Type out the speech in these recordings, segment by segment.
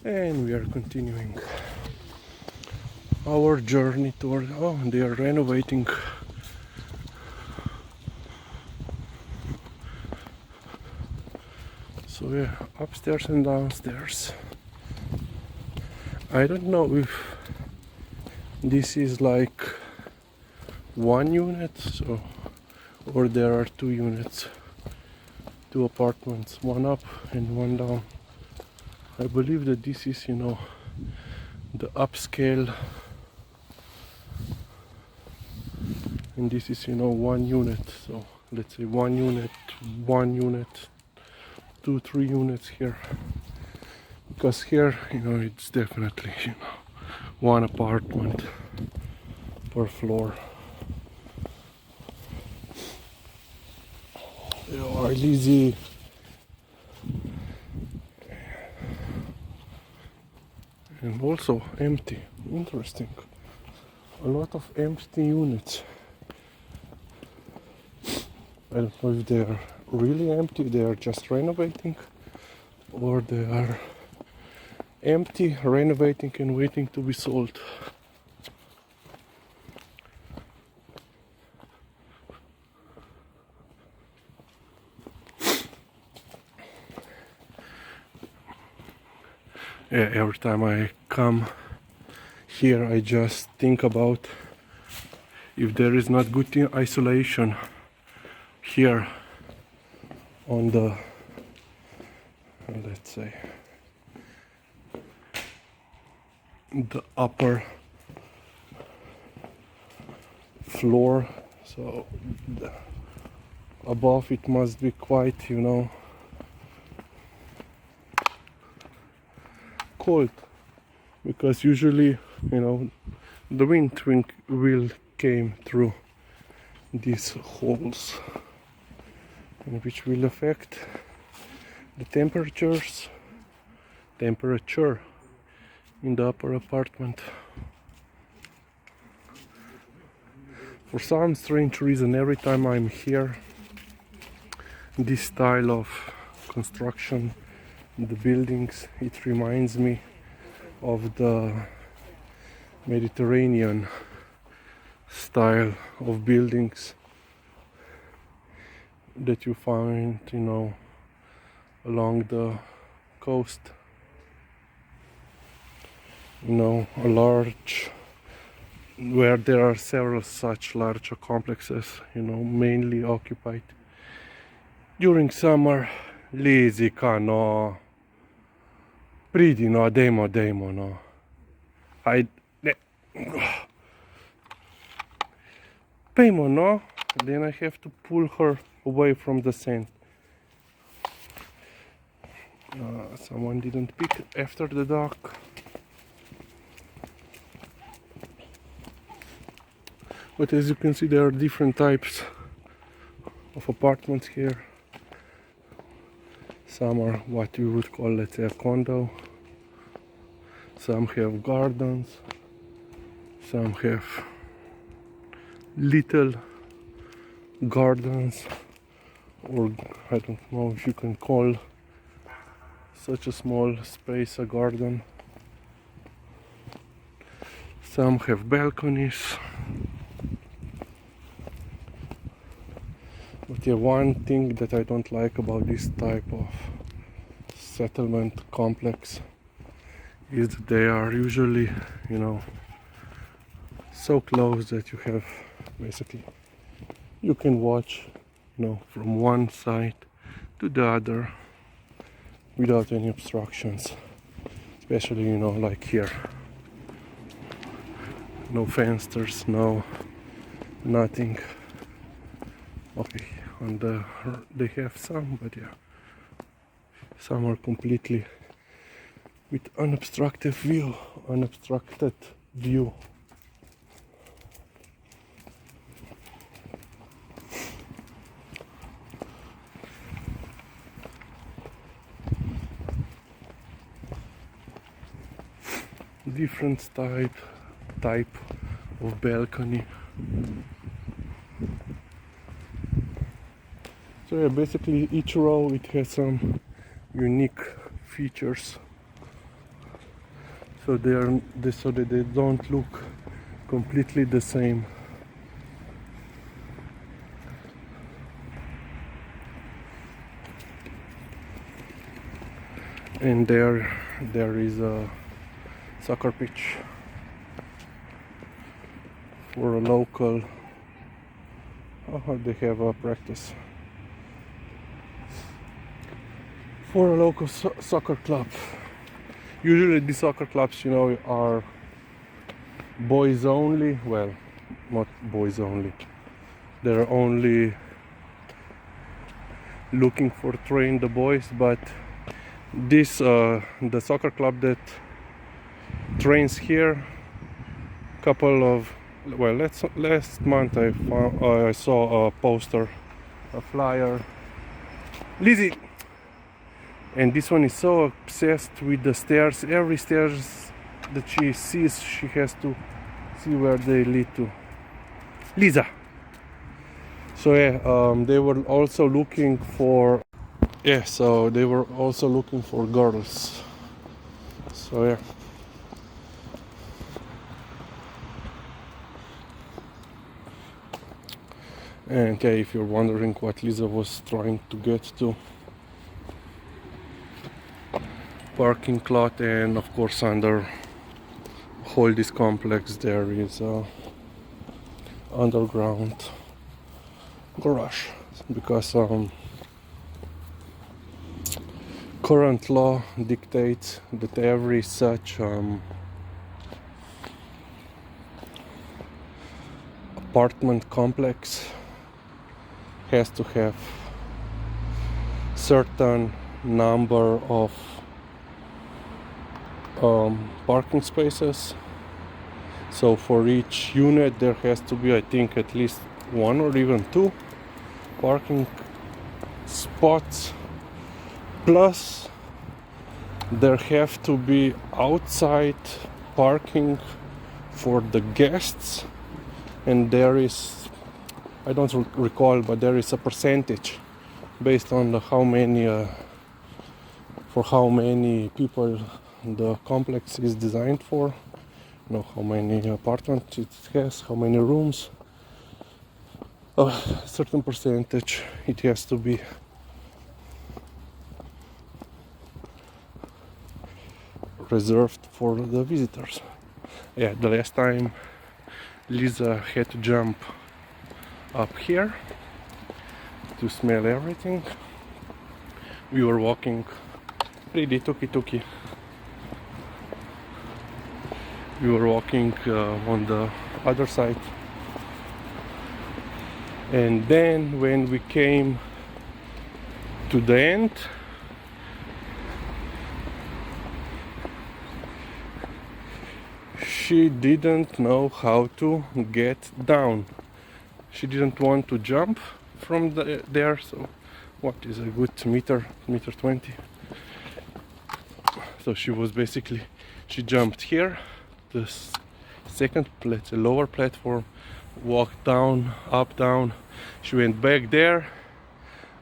And we are continuing our journey toward, oh, they are renovating. So yeah, upstairs and downstairs. I don't know if this is like one unit, so, or there are two units, two apartments, one up and one down. I believe that this is, the upscale, and this is, one unit. So let's say one unit, 2-3 units here, because here, it's definitely, one apartment per floor. Lizzie. And also empty. Interesting. A lot of empty units. I don't know if they are really empty, they are just renovating, or they are empty, renovating and waiting to be sold. Yeah, every time I come here I just think about if there is not good isolation here on the, let's say, the upper floor, so above it must be quite, cold, because usually, the wind will came through these holes, and which will affect the temperature in the upper apartment. For some strange reason, every time I'm here, this style of construction, the buildings, it reminds me of the Mediterranean style of buildings that you find, along the coast. A large, where there are several such large complexes, mainly occupied during summer. Lazy no. Pridi no, demo no. Paymo no. Then I have to pull her away from the sand. Someone didn't pick after the dog. But as you can see, there are different types of apartments here. Some are what you would call, let's say, a condo. Some have gardens. Some have little gardens, or I don't know if you can call such a small space a garden. Some have balconies. But yeah, one thing that I don't like about this type of settlement complex is that they are usually, so close that you have basically, you can watch, from one side to the other without any obstructions, especially, like here. No fences, no nothing. Okay, they have some, but yeah, some are completely with unobstructed view. Different type of balcony. So yeah, basically each row it has some unique features. so so that they don't look completely the same. And there is a soccer pitch for a local. Oh, they have a practice for a local soccer club. Usually these soccer clubs, are boys only. Well, not boys only. They're only looking for train the boys, but this the soccer club that trains here, last month I saw a poster, a flyer. Lizzie. And this one is so obsessed with the stairs. Every stairs that she sees, she has to see where they lead to. Lisa. So yeah, they were also looking for. Yeah, so they were also looking for girls. So yeah. And yeah, if you're wondering what Lisa was trying to get to, parking lot, and of course under whole this complex there is a underground garage, because current law dictates that every such apartment complex has to have certain number of parking spaces. So for each unit there has to be, I think, at least one or even two parking spots, plus there have to be outside parking for the guests, and there is, I don't recall, but there is a percentage based on how many for how many people the complex is designed for, how many apartments it has, how many rooms. A certain percentage it has to be reserved for the visitors. Yeah, the last time Lisa had to jump up here to smell everything. We were walking pretty tuki. We were walking on the other side, and then when we came to the end, she didn't know how to get down. She didn't want to jump from there, so what is a good meter 20. So she jumped here, the second lower platform, walked down, up, down. She went back there.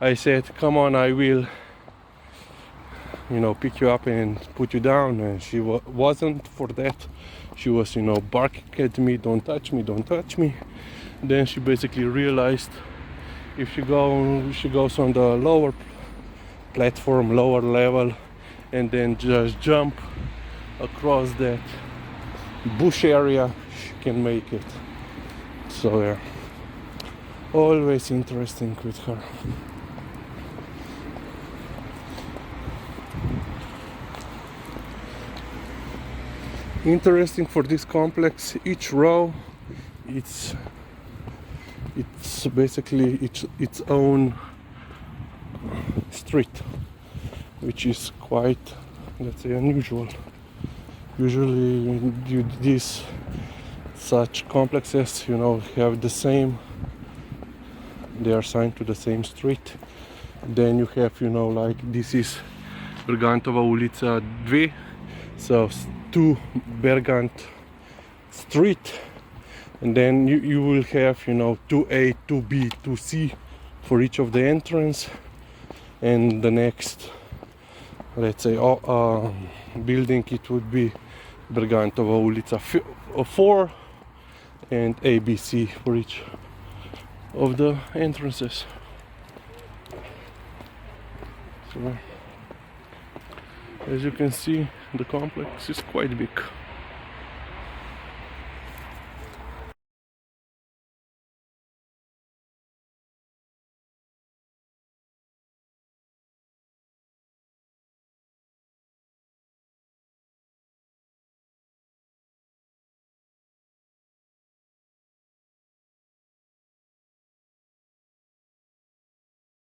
I said, come on, I will pick you up and put you down, and she wasn't for that. She was barking at me, don't touch me. Then she basically realized if she goes on the lower platform, lower level, and then just jump across that bush area, she can make it. So yeah, always interesting with her. Interesting for this complex, each row it's basically its own street, which is quite, let's say, unusual. Usually these such complexes have the same, they are signed to the same street. Then you have like this is Bergantova ulica 2, so 2 Bergant Street, and then you will have 2A, 2B, 2C for each of the entrance, and the next, let's say, building, it would be Bergantova ulica 4 and ABC for each of the entrances. So as you can see, the complex is quite big.